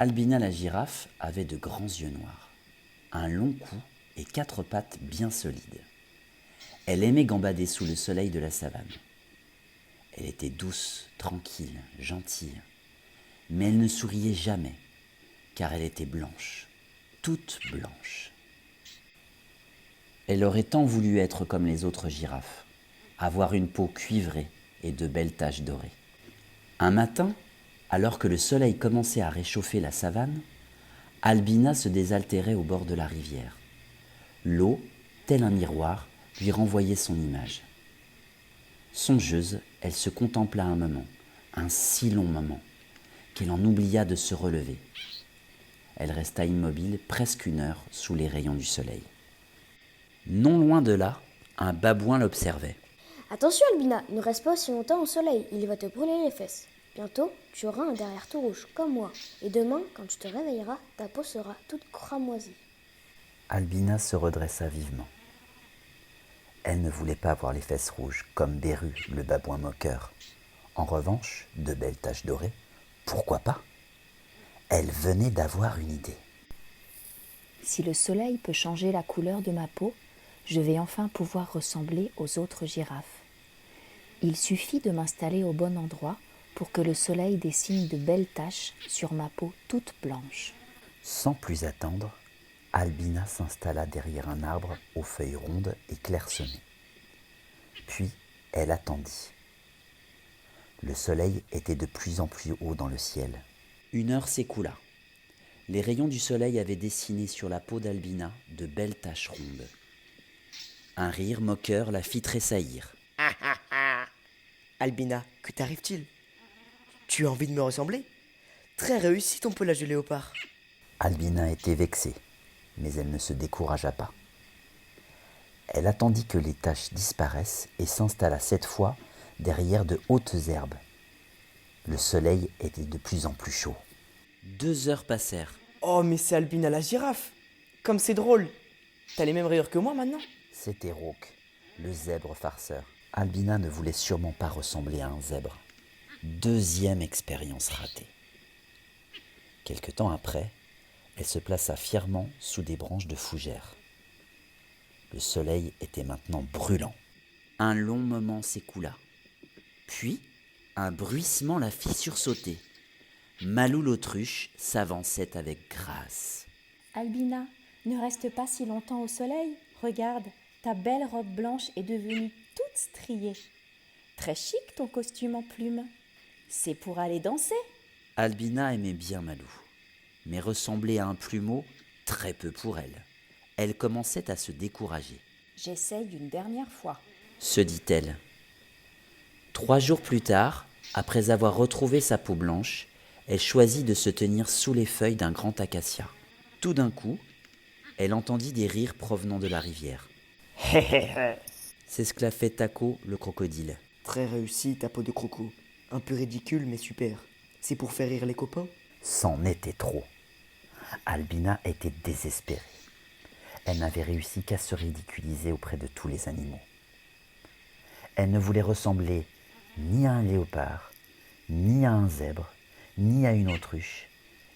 Albina la girafe avait de grands yeux noirs, un long cou et 4 pattes bien solides. Elle aimait gambader sous le soleil de la savane. Elle était douce, tranquille, gentille, mais elle ne souriait jamais, car elle était blanche, toute blanche. Elle aurait tant voulu être comme les autres girafes, avoir une peau cuivrée et de belles taches dorées. Un matin, alors que le soleil commençait à réchauffer la savane, Albina se désaltérait au bord de la rivière. L'eau, tel un miroir, lui renvoyait son image. Songeuse, elle se contempla un moment, un si long moment, qu'elle en oublia de se relever. Elle resta immobile presque 1 heure sous les rayons du soleil. Non loin de là, un babouin l'observait. Attention Albina, ne reste pas aussi longtemps au soleil, il va te brûler les fesses. Bientôt, tu auras un derrière tout rouge, comme moi. Et demain, quand tu te réveilleras, ta peau sera toute cramoisie. Albina se redressa vivement. Elle ne voulait pas avoir les fesses rouges, comme Beru, le babouin moqueur. En revanche, de belles taches dorées, pourquoi pas? Elle venait d'avoir une idée. Si le soleil peut changer la couleur de ma peau, je vais enfin pouvoir ressembler aux autres girafes. Il suffit de m'installer au bon endroit pour que le soleil dessine de belles taches sur ma peau toute blanche. Sans plus attendre, Albina s'installa derrière un arbre aux feuilles rondes et clairsemées. Puis, elle attendit. Le soleil était de plus en plus haut dans le ciel. 1 heure s'écoula. Les rayons du soleil avaient dessiné sur la peau d'Albina de belles taches rondes. Un rire moqueur la fit tressaillir. Albina, que t'arrive-t-il? Tu as envie de me ressembler? Très réussi ton pelage de léopard. Albina était vexée, mais elle ne se découragea pas. Elle attendit que les taches disparaissent et s'installa cette fois derrière de hautes herbes. Le soleil était de plus en plus chaud. 2 heures passèrent. Oh, mais c'est Albina la girafe. Comme c'est drôle. T'as les mêmes rayures que moi maintenant? C'était Rauque, le zèbre farceur. Albina ne voulait sûrement pas ressembler à un zèbre. 2e expérience ratée. Quelque temps après, elle se plaça fièrement sous des branches de fougères. Le soleil était maintenant brûlant. Un long moment s'écoula. Puis, un bruissement la fit sursauter. Malou l'autruche s'avançait avec grâce. Albina, ne reste pas si longtemps au soleil. Regarde, ta belle robe blanche est devenue toute striée. Très chic ton costume en plumes. C'est pour aller danser. Albina aimait bien Malou, mais ressembler à un plumeau, très peu pour elle. Elle commençait à se décourager. J'essaye une dernière fois. Se dit-elle. 3 jours plus tard, après avoir retrouvé sa peau blanche, elle choisit de se tenir sous les feuilles d'un grand acacia. Tout d'un coup, elle entendit des rires provenant de la rivière. S'esclaffait Taco, le crocodile. Très réussi ta peau de croco. Un peu ridicule mais super. C'est pour faire rire les copains? C'en était trop. Albina était désespérée. Elle n'avait réussi qu'à se ridiculiser auprès de tous les animaux. Elle ne voulait ressembler ni à un léopard, ni à un zèbre, ni à une autruche,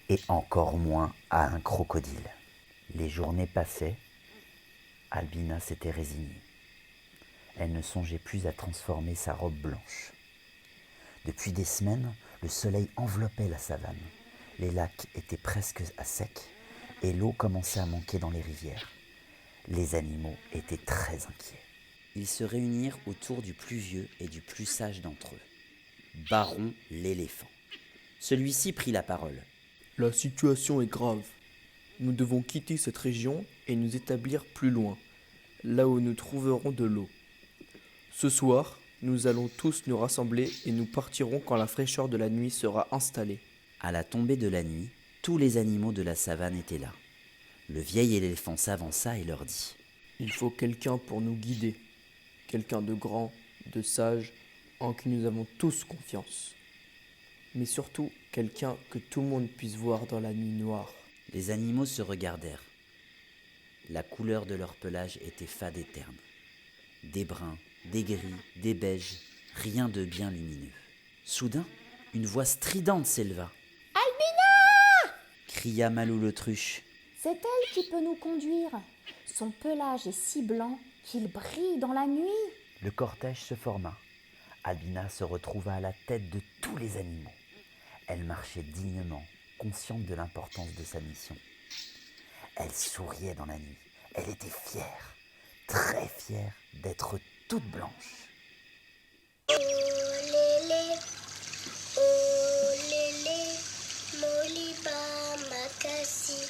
et encore moins à un crocodile. Les journées passaient, Albina s'était résignée. Elle ne songeait plus à transformer sa robe blanche. Depuis des semaines, le soleil enveloppait la savane. Les lacs étaient presque à sec et l'eau commençait à manquer dans les rivières. Les animaux étaient très inquiets. Ils se réunirent autour du plus vieux et du plus sage d'entre eux, Baron l'éléphant. Celui-ci prit la parole. La situation est grave. Nous devons quitter cette région et nous établir plus loin, là où nous trouverons de l'eau. Ce soir, nous allons tous nous rassembler et nous partirons quand la fraîcheur de la nuit sera installée. À la tombée de la nuit, tous les animaux de la savane étaient là. Le vieil éléphant s'avança et leur dit : Il faut quelqu'un pour nous guider, quelqu'un de grand, de sage, en qui nous avons tous confiance. Mais surtout, quelqu'un que tout le monde puisse voir dans la nuit noire. Les animaux se regardèrent. La couleur de leur pelage était fade et terne. Des bruns, des gris, des beiges, rien de bien lumineux. Soudain, une voix stridente s'éleva. cria Malou l'autruche. C'est elle qui peut nous conduire. Son pelage est si blanc qu'il brille dans la nuit. Le cortège se forma. Albina se retrouva à la tête de tous les animaux. Elle marchait dignement, consciente de l'importance de sa mission. Elle souriait dans la nuit. Elle était fière, très fière d'être toute blanche. Olélé, olélé, Moliba Makassi.